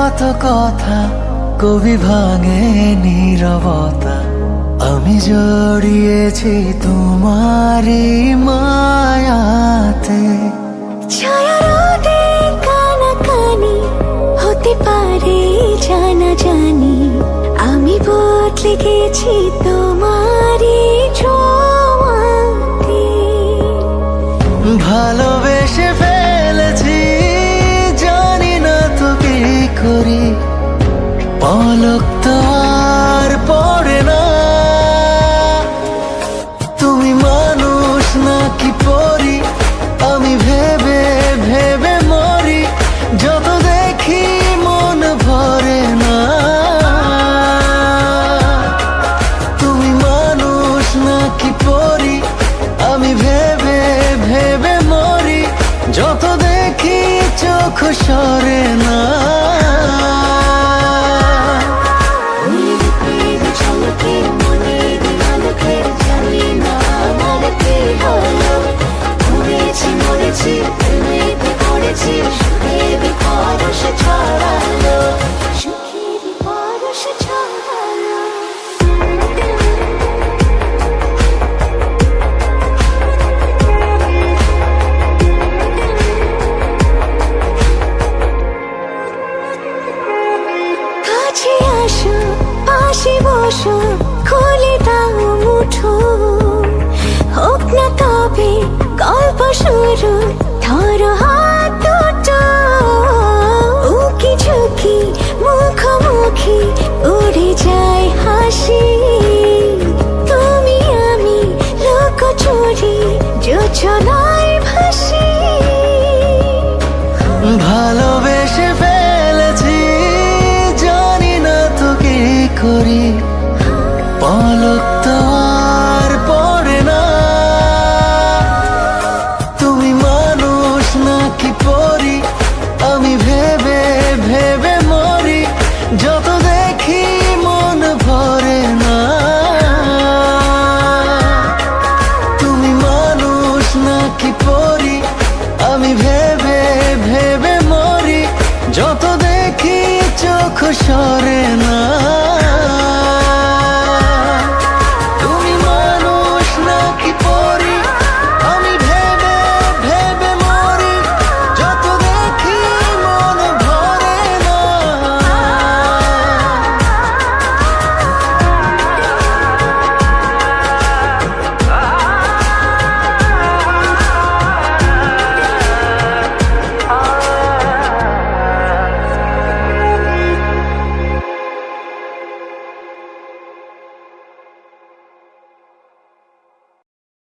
কত কথা কবি ভাঙে নীরবতা। আমি জড়িয়েছি তোমারই মায়াতে। ছায়া রোদে কানাকানি হতে পারে জানা জানি, আমি বদলে গেছি তোমারই ছোঁয়াতে। ভালোবেসে ফেলেছি, জানি না তো কি করি, পলক তো আর পড়ে না। তুমি মানুষ নাকি পরি, আমি ভেবে ভেবে মরি, যত দেখি মন ভরে না। তুমি মানুষ নাকি পরি, আমি ভেবে ভেবে মরি, যত দেখি চোখ সরে না। কাছে আসো, পাশে বসো, খুলে দাও মুঠো, হোক না তবে গল্প শুরু, ধরো হাত দুটো। উকি ঝুঁকি মুখোমুখি উড়ে যায় হাসি, তুমি আমি লুকোচুরি যোজনায় ভাসি। ভালোবেসে ফেলেছি, জানি না তো কি করি, পলক তো আর পড়ে না। তুমি মানুষ নাকি পরি, আমি ভেবে ভেবে মরি, যত দেখি মন ভরে না। তুমি মানুষ নাকি পরি, আমি ভেবে ভেবে মরি, যত দেখি চোখ সরে না।